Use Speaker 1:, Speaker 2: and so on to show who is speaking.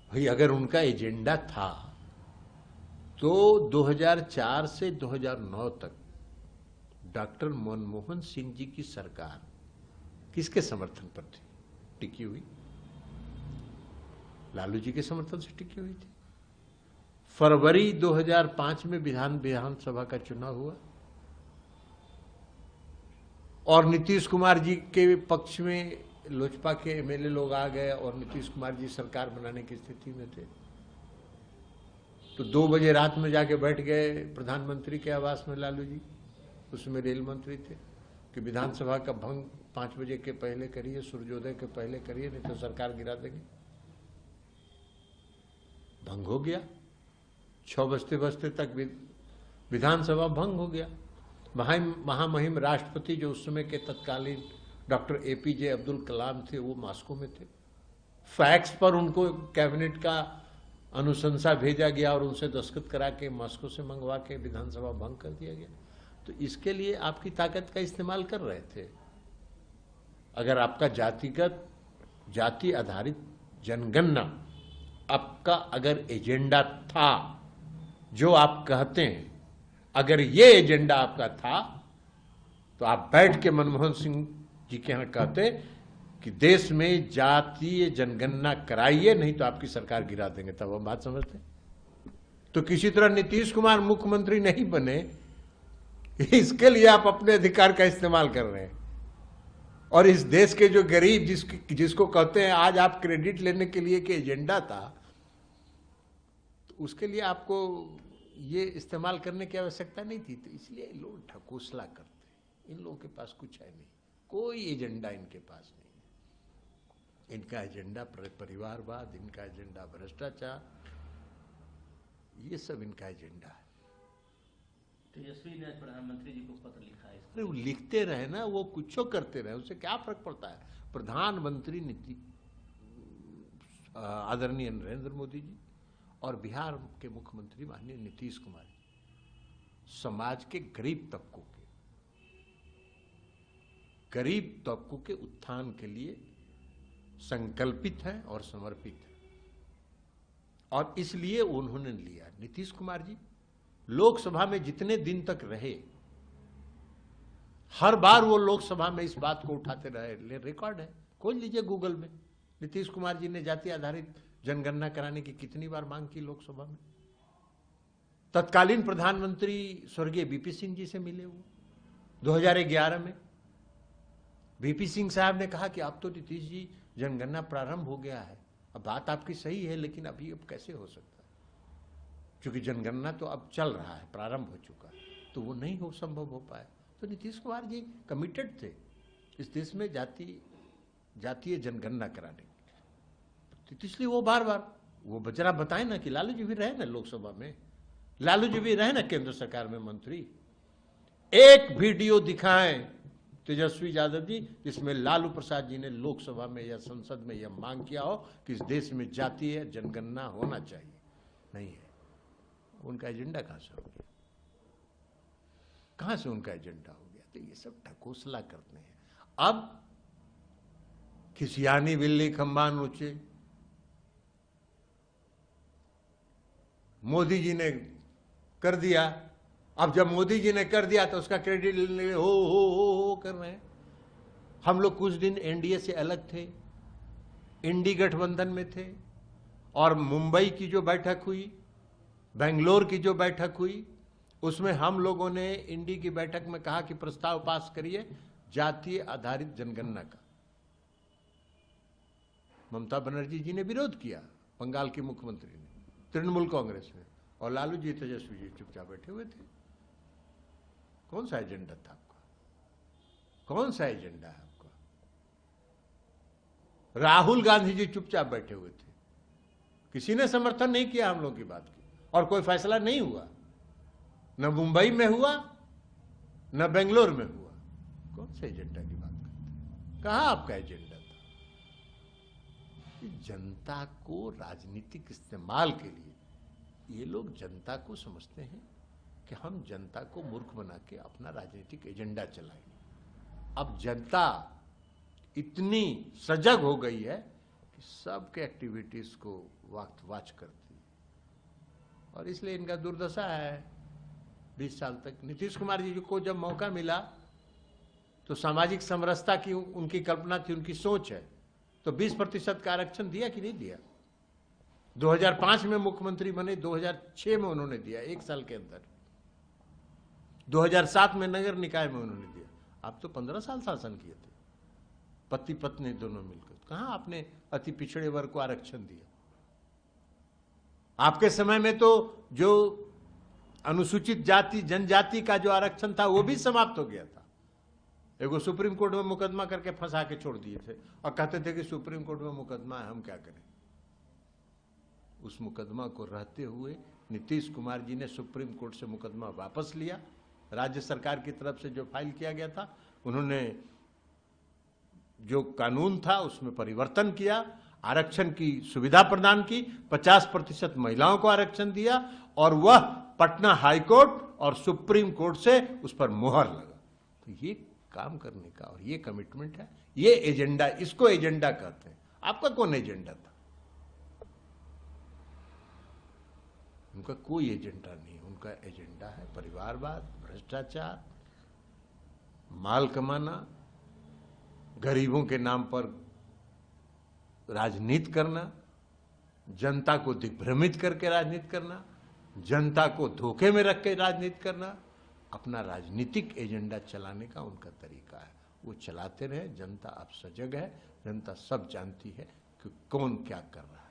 Speaker 1: भाई अगर उनका एजेंडा था तो 2004 से 2009 तक डॉक्टर मनमोहन सिंह जी की सरकार किसके समर्थन पर थी, टिकी हुई? लालू जी के समर्थन से टिकी हुई थी। फरवरी 2005 में विधानसभा का चुनाव हुआ और नीतीश कुमार जी के पक्ष में लोजपा के एमएलए लोग आ गए और नीतीश कुमार जी सरकार बनाने की स्थिति में थे। तो 2 बजे रात में जाके बैठ गए प्रधानमंत्री के आवास में लालू जी, उसमें रेल मंत्री थे, कि विधानसभा का भंग 5 बजे के पहले करिए, सूर्योदय के पहले करिए, नहीं तो सरकार गिरा देंगे। भंग हो गया। 6 बजते बजते तक विधानसभा भंग हो गया। महामहिम राष्ट्रपति जो उस समय के तत्कालीन डॉक्टर एपीजे अब्दुल कलाम थे, वो मॉस्को में थे। फैक्स पर उनको कैबिनेट का अनुशंसा भेजा गया और उनसे दस्तखत करा के मॉस्को से मंगवा के विधानसभा भंग कर दिया गया। तो इसके लिए आपकी ताकत का इस्तेमाल कर रहे थे। अगर आपका जाति आधारित जनगणना आपका अगर एजेंडा था, जो आप कहते हैं, अगर ये एजेंडा आपका था तो आप बैठ के मनमोहन सिंह जी के यहां कहते कि देश में जातीय जनगणना कराइए, नहीं तो आपकी सरकार गिरा देंगे। तब हम बात समझते। तो किसी तरह नीतीश कुमार मुख्यमंत्री नहीं बने, इसके लिए आप अपने अधिकार का इस्तेमाल कर रहे हैं। और इस देश के जो गरीब जिसको कहते हैं आज आप क्रेडिट लेने के लिए कि एजेंडा था, तो उसके लिए आपको ये इस्तेमाल करने की आवश्यकता नहीं थी। तो इसलिए लोग ढकोसला करते। इन लोगों के पास कुछ है नहीं, कोई एजेंडा इनके पास नहीं है। इनका एजेंडा परिवारवाद, इनका एजेंडा भ्रष्टाचार, ये सब इनका एजेंडा है।
Speaker 2: तेजस्वी ने प्रधानमंत्री जी को पत्र लिखा है।
Speaker 1: अरे वो लिखते रहे ना, वो कुछ करते रहे, उससे क्या फर्क पड़ता है? प्रधानमंत्री आदरणीय नरेंद्र मोदी जी और बिहार के मुख्यमंत्री माननीय नीतीश कुमार जी समाज के गरीब तबकों के उत्थान के लिए संकल्पित है और समर्पित है। और इसलिए उन्होंने लिया। नीतीश कुमार जी लोकसभा में जितने दिन तक रहे, हर बार वो लोकसभा में इस बात को उठाते रहे। रिकॉर्ड है, खोल लीजिए गूगल में। नीतीश कुमार जी ने जाति आधारित जनगणना कराने की कितनी बार मांग की लोकसभा में। तत्कालीन प्रधानमंत्री स्वर्गीय बीपी सिंह जी से मिले वो 2011 में। बीपी सिंह साहब ने कहा कि अब तो नीतीश जी जनगणना प्रारंभ हो गया है। अब बात आपकी सही है, लेकिन अभी अब कैसे हो सकता है, क्योंकि जनगणना तो अब चल रहा है, प्रारंभ हो चुका है, तो वो नहीं हो संभव हो पाया। तो नीतीश कुमार जी कमिटेड थे इस देश में जातीय जनगणना कराने की। तो इसलिए वो बार बार वो जरा बताए ना कि लालू जी भी रहे ना लोकसभा में, लालू जी भी रहे ना केंद्र सरकार में मंत्री। एक वीडियो दिखाएं तेजस्वी यादव जी जिसमें लालू प्रसाद जी ने लोकसभा में या संसद में यह मांग किया हो कि इस देश में जातीय जनगणना होना चाहिए। नहीं है। उनका एजेंडा कहां से हो गया? कहां से उनका एजेंडा हो गया? तो ये सब ढकोसला करते हैं। अब खिसियानी बिल्ली खंबा नोचे, मोदी जी ने कर दिया। अब जब मोदी जी ने कर दिया तो उसका क्रेडिट लेने हो कर रहे हैं। हम लोग कुछ दिन एनडीए से अलग थे, इंडी गठबंधन में थे, और मुंबई की जो बैठक हुई, बेंगलोर की जो बैठक हुई, उसमें हम लोगों ने इंडी की बैठक में कहा कि प्रस्ताव पास करिए जातीय आधारित जनगणना का। ममता बनर्जी जी ने विरोध किया, बंगाल की मुख्यमंत्री ने, तृणमूल कांग्रेस ने, और लालू जी तेजस्वी जी चुपचाप बैठे हुए थे। कौन सा एजेंडा था आपका? कौन सा एजेंडा है आपका? राहुल गांधी जी चुपचाप बैठे हुए थे, किसी ने समर्थन नहीं किया हम लोग की बात की, और कोई फैसला नहीं हुआ, न मुंबई में हुआ न बेंगलोर में हुआ। कौन से एजेंडा की बात करते हैं? कहां आपका एजेंडा था? जनता को राजनीतिक इस्तेमाल के लिए ये लोग जनता को समझते हैं कि हम जनता को मूर्ख बना के अपना राजनीतिक एजेंडा चलाएंगे। अब जनता इतनी सजग हो गई है कि सबके एक्टिविटीज को वक्त वॉच करती है, और इसलिए इनका दुर्दशा है 20 साल तक। नीतीश कुमार जी को जब मौका मिला तो सामाजिक समरसता की उनकी कल्पना थी, उनकी सोच है, तो 20% का आरक्षण दिया कि नहीं दिया? 2005 में मुख्यमंत्री बने, 2006 में उन्होंने दिया, 1 साल के अंदर। 2007 में नगर निकाय में उन्होंने दिया। आप तो 15 साल शासन किए थे, पति पत्नी दोनों मिलकर। कहां आपने अति पिछड़े वर्ग को आरक्षण दिया? आपके समय में तो जो अनुसूचित जाति जनजाति का जो आरक्षण था वो भी समाप्त हो गया था। एगो सुप्रीम कोर्ट में मुकदमा करके फंसा के छोड़ दिए थे और कहते थे कि सुप्रीम कोर्ट में मुकदमा है, हम क्या करें। उस मुकदमा को रहते हुए नीतीश कुमार जी ने सुप्रीम कोर्ट से मुकदमा वापस लिया। राज्य सरकार की तरफ से जो फाइल किया गया था, उन्होंने जो कानून था उसमें परिवर्तन किया, आरक्षण की सुविधा प्रदान की, 50% महिलाओं को आरक्षण दिया, और वह पटना हाईकोर्ट और सुप्रीम कोर्ट से उस पर मुहर लगा। तो ये काम करने का और ये कमिटमेंट है, ये एजेंडा, इसको एजेंडा कहते हैं। आपका कौन एजेंडा था? उनका कोई एजेंडा नहीं। उनका एजेंडा है परिवारवाद, भ्रष्टाचार, माल कमाना, गरीबों के नाम पर राजनीति करना, जनता को दिग्भ्रमित करके राजनीति करना, जनता को धोखे में रख के राजनीति करना। अपना राजनीतिक एजेंडा चलाने का उनका तरीका है, वो चलाते रहे। जनता अब सजग है, जनता सब जानती है कि कौन क्या कर रहा है।